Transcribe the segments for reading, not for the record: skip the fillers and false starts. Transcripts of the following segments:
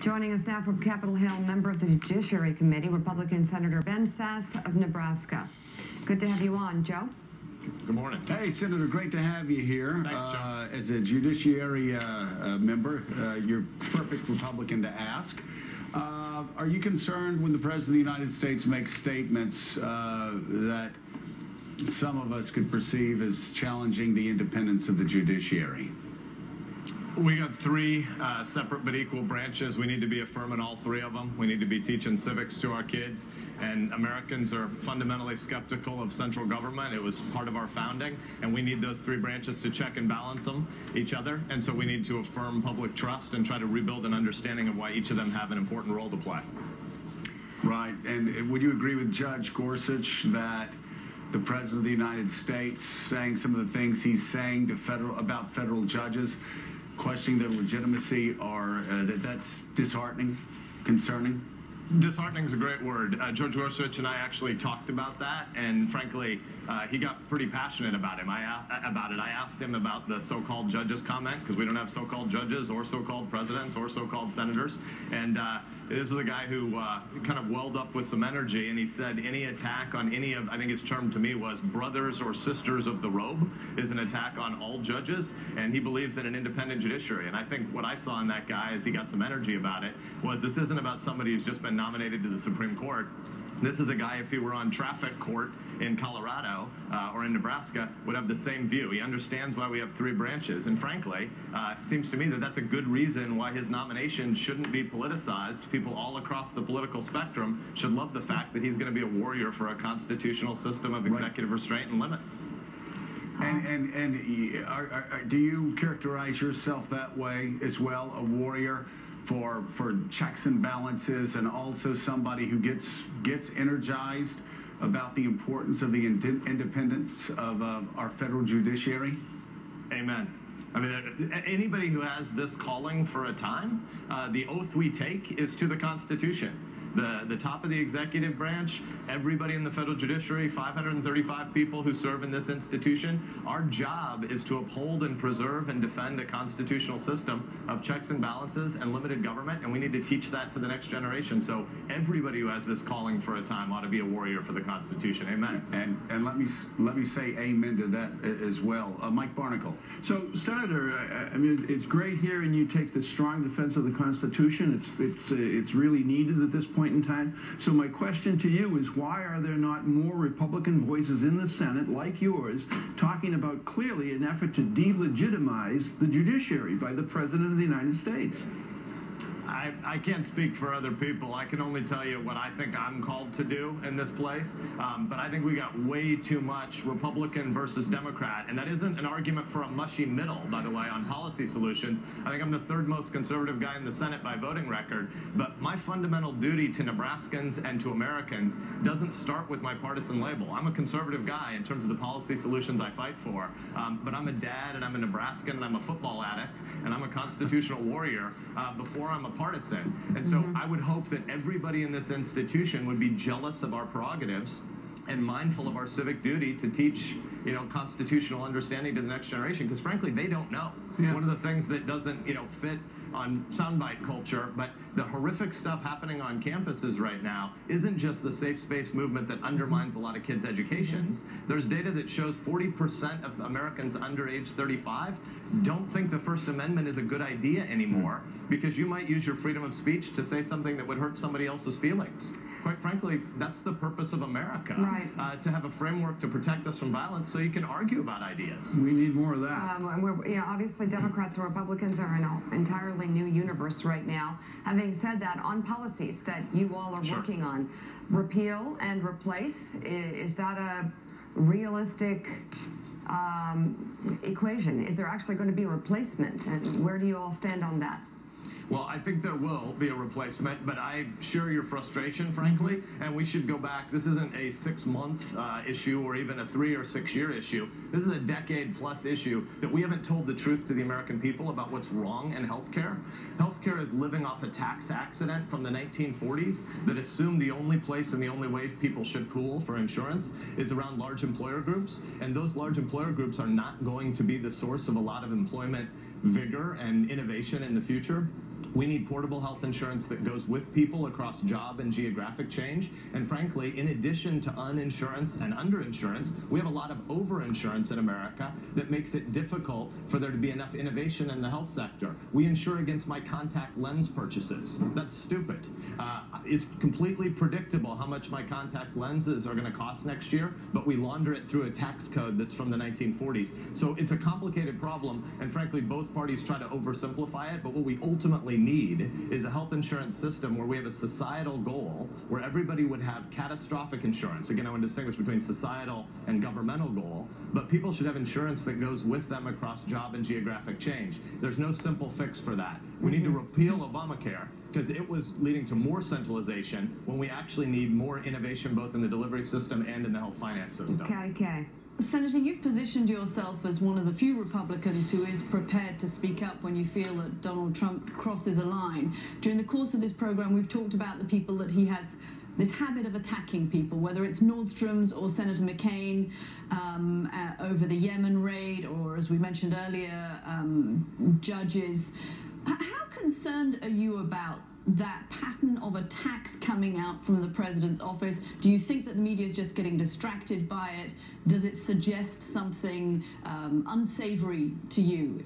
Joining us now from Capitol Hill, member of the Judiciary Committee, Republican Senator Ben Sasse of Nebraska. Good to have you on, Joe. Good morning. Hey, Senator, great to have you here. Thanks, Joe. As a Judiciary member, you're perfect Republican to ask. Are you concerned when the President of the United States makes statements that some of us could perceive as challenging the independence of the judiciary? We got three separate but equal branches. We need to be affirming all three of them. We need to be teaching civics to our kids. And Americans are fundamentally skeptical of central government. It was part of our founding. And we need those three branches to check and balance each other. And so we need to affirm public trust and try to rebuild an understanding of why each of them have an important role to play. Right. And would you agree with Judge Gorsuch that the President of the United States saying some of the things he's saying to about federal judges, questioning their legitimacy, are that's disheartening, concerning? Disheartening is a great word. Judge Gorsuch and I actually talked about that, and frankly, he got pretty passionate about it. I asked him about the so-called judges comment, because we don't have so-called judges or so-called presidents or so-called senators. And this was a guy who kind of welled up with some energy, and he said any attack on any of, I think his term to me was brothers or sisters of the robe, is an attack on all judges, and he believes in an independent judiciary. And I think what I saw in that guy, as he got some energy about it, was this isn't about somebody who's just been nominated to the Supreme Court. This is a guy, if he were on traffic court in Colorado or in Nebraska, would have the same view. He understands why we have three branches. And frankly, it seems to me that that's a good reason why his nomination shouldn't be politicized. People all across the political spectrum should love the fact that he's going to be a warrior for a constitutional system of executive restraint and limits. And do you characterize yourself that way as well, a warrior for checks and balances, and also somebody who gets energized about the importance of the independence of our federal judiciary? Amen. I mean, anybody who has this calling for a time, the oath we take is to the Constitution. The top of the executive branch, everybody in the federal judiciary, 535 people who serve in this institution, our job is to uphold and preserve and defend a constitutional system of checks and balances and limited government, and we need to teach that to the next generation. So everybody who has this calling for a time ought to be a warrior for the Constitution. Amen. And let me say amen to that as well. Mike Barnacle. So, Senator, I mean, it's great hearing you take the strong defense of the Constitution. It's really needed at this point in time. So my question to you is, why are there not more Republican voices in the Senate like yours talking about clearly an effort to delegitimize the judiciary by the President of the United States? I can't speak for other people. I can only tell you what I think I'm called to do in this place. But I think we got way too much Republican versus Democrat. And that isn't an argument for a mushy middle, by the way, on policy solutions. I think I'm the third most conservative guy in the Senate by voting record. But my fundamental duty to Nebraskans and to Americans doesn't start with my partisan label. I'm a conservative guy in terms of the policy solutions I fight for. But I'm a dad, and I'm a Nebraskan, and I'm a football addict, and I'm a constitutional warrior before I'm a partisan. And so I would hope that everybody in this institution would be jealous of our prerogatives and mindful of our civic duty to teach, constitutional understanding to the next generation, because frankly, they don't know. Yeah. One of the things that doesn't, fit on soundbite culture, but the horrific stuff happening on campuses right now isn't just the safe space movement that undermines a lot of kids' educations. There's data that shows 40% of Americans under age 35 don't think the First Amendment is a good idea anymore, because you might use your freedom of speech to say something that would hurt somebody else's feelings. Quite frankly, that's the purpose of America, right. To have a framework to protect us from violence so you can argue about ideas. We need more of that. Obviously, Democrats and Republicans are in an entirely new universe right now. Having said that, on policies that you all are working on, repeal and replace, is that a realistic equation? Is there actually going to be a replacement, and where do you all stand on that? Well, I think there will be a replacement, but I share your frustration, frankly, and we should go back. This isn't a 6-month issue or even a 3 or 6 year issue. This is a decade-plus issue that we haven't told the truth to the American people about what's wrong in healthcare. Healthcare is living off a tax accident from the 1940s that assumed the only place and the only way people should pool for insurance is around large employer groups, and those large employer groups are not going to be the source of a lot of employment vigor and innovation in the future. We need portable health insurance that goes with people across job and geographic change. And frankly, in addition to uninsurance and underinsurance, we have a lot of overinsurance in America that makes it difficult for there to be enough innovation in the health sector. We insure against my contact lens purchases. That's stupid. It's completely predictable how much my contact lenses are going to cost next year, but we launder it through a tax code that's from the 1940s. So it's a complicated problem, and frankly, both parties try to oversimplify it, but what we ultimately need is a health insurance system where we have a societal goal where everybody would have catastrophic insurance. Again, I want to distinguish between societal and governmental goal, but people should have insurance that goes with them across job and geographic change. There's no simple fix for that. We need to repeal Obamacare because it was leading to more centralization when we actually need more innovation both in the delivery system and in the health finance system. Okay. Senator, you've positioned yourself as one of the few Republicans who is prepared to speak up when you feel that Donald Trump crosses a line. During the course of this program, we've talked about the people that he has this habit of attacking people, whether it's Nordstrom's or Senator McCain over the Yemen raid, or as we mentioned earlier, judges. How concerned are you about that pattern of attacks coming out from the president's office? Do you think that the media is just getting distracted by it? Does it suggest something unsavory to you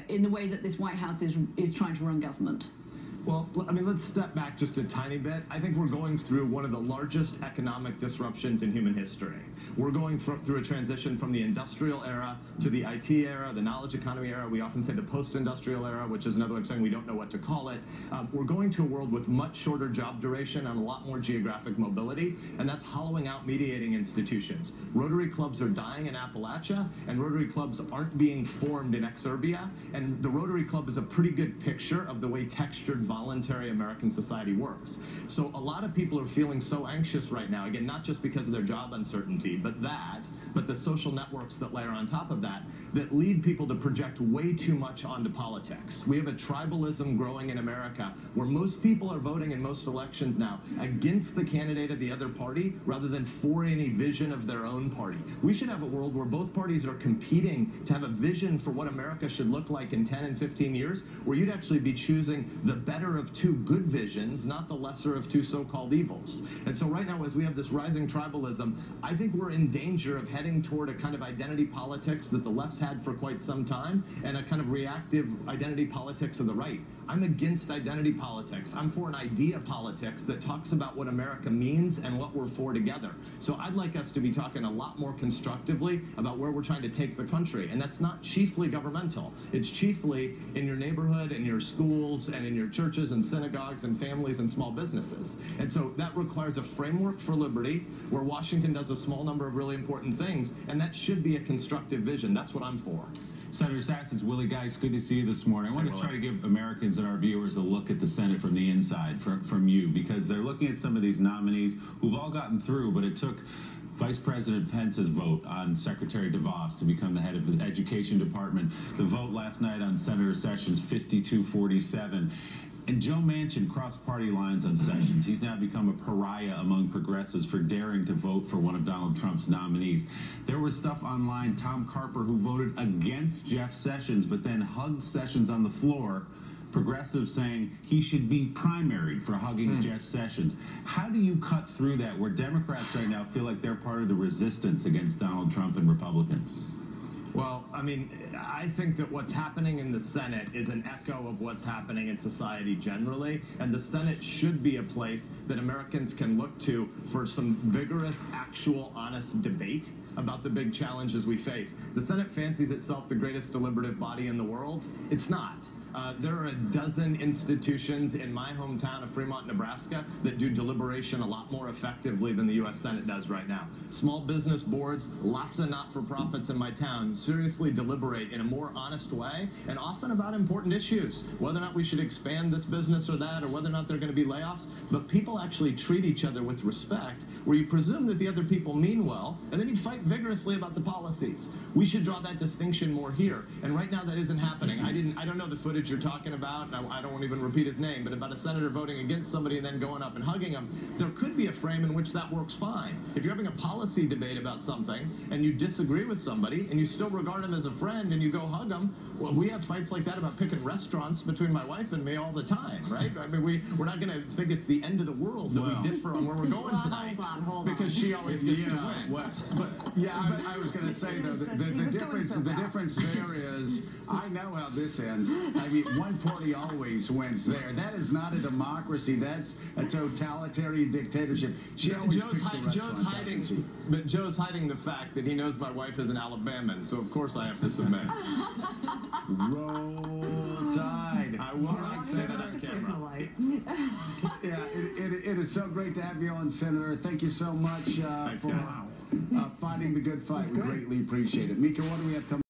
in the way that this White House is trying to run government? Well, I mean, let's step back just a tiny bit. I think we're going through one of the largest economic disruptions in human history. We're going through a transition from the industrial era to the IT era, the knowledge economy era. We often say the post-industrial era, which is another way of saying we don't know what to call it. We're going to a world with much shorter job duration and a lot more geographic mobility, and that's hollowing out mediating institutions. Rotary clubs are dying in Appalachia, and Rotary clubs aren't being formed in Exurbia, and the Rotary Club is a pretty good picture of the way textured voluntary American society works. So a lot of people are feeling so anxious right now, again, not just because of their job uncertainty, but the social networks that layer on top of that lead people to project way too much onto politics. We have a tribalism growing in America where most people are voting in most elections now against the candidate of the other party rather than for any vision of their own party. We should have a world where both parties are competing to have a vision for what America should look like in 10 and 15 years, where you'd actually be choosing the better of two good visions, not the lesser of two so-called evils. And so right now, as we have this rising tribalism, I think we're in danger of heading toward a kind of identity politics that the left's had for quite some time, and a kind of reactive identity politics of the right. I'm against identity politics. I'm for an idea politics that talks about what America means and what we're for together. So I'd like us to be talking a lot more constructively about where we're trying to take the country, and that's not chiefly governmental. It's chiefly in your neighborhood, in your schools, and in your churches and synagogues and families and small businesses. And so that requires a framework for liberty where Washington does a small number of really important things, and that should be a constructive vision. That's what I'm for. Senator Sasse, it's Willie Geist. Good to see you this morning. I want to try to give Americans and our viewers a look at the Senate from the inside, from you, because they're looking at some of these nominees who've all gotten through, but it took Vice President Pence's vote on Secretary DeVos to become the head of the Education Department. The vote last night on Senator Sessions, 52-47. And Joe Manchin crossed party lines on Sessions. He's now become a pariah among progressives for daring to vote for one of Donald Trump's nominees. There was stuff online, Tom Carper, who voted against Jeff Sessions, but then hugged Sessions on the floor. Progressives saying he should be primaried for hugging Jeff Sessions. How do you cut through that where Democrats right now feel like they're part of the resistance against Donald Trump and Republicans? Well, I mean, I think that what's happening in the Senate is an echo of what's happening in society generally, and the Senate should be a place that Americans can look to for some vigorous, actual, honest debate about the big challenges we face. The Senate fancies itself the greatest deliberative body in the world. It's not. There are a dozen institutions in my hometown of Fremont, Nebraska, that do deliberation a lot more effectively than the U.S. Senate does right now. Small business boards, lots of not-for-profits in my town seriously deliberate in a more honest way, and often about important issues, whether or not we should expand this business or that, or whether or not there are going to be layoffs. But people actually treat each other with respect, where you presume that the other people mean well, and then you fight vigorously about the policies. We should draw that distinction more here, and right now that isn't happening. I don't know the footage footage you're talking about, and I don't want to even repeat his name, but about a senator voting against somebody and then going up and hugging him, there could be a frame in which that works fine. If you're having a policy debate about something and you disagree with somebody and you still regard him as a friend and you go hug him, well, we have fights like that about picking restaurants between my wife and me all the time, right? I mean, we're not going to think it's the end of the world that we differ on where we're going tonight because she always gets to win. I was going to say though, the difference there is, I know how this ends. I mean, one party always wins there. That is not a democracy. That's a totalitarian dictatorship. She always picks the restaurant, doesn't she? But Joe's hiding the fact that he knows my wife is an Alabaman, so of course I have to submit. Roll Tide. I will not say that on camera. Yeah, it is so great to have you on, Senator. Thank you so much Thanks, for fighting the good fight. We greatly appreciate it. Mika, what do we have coming?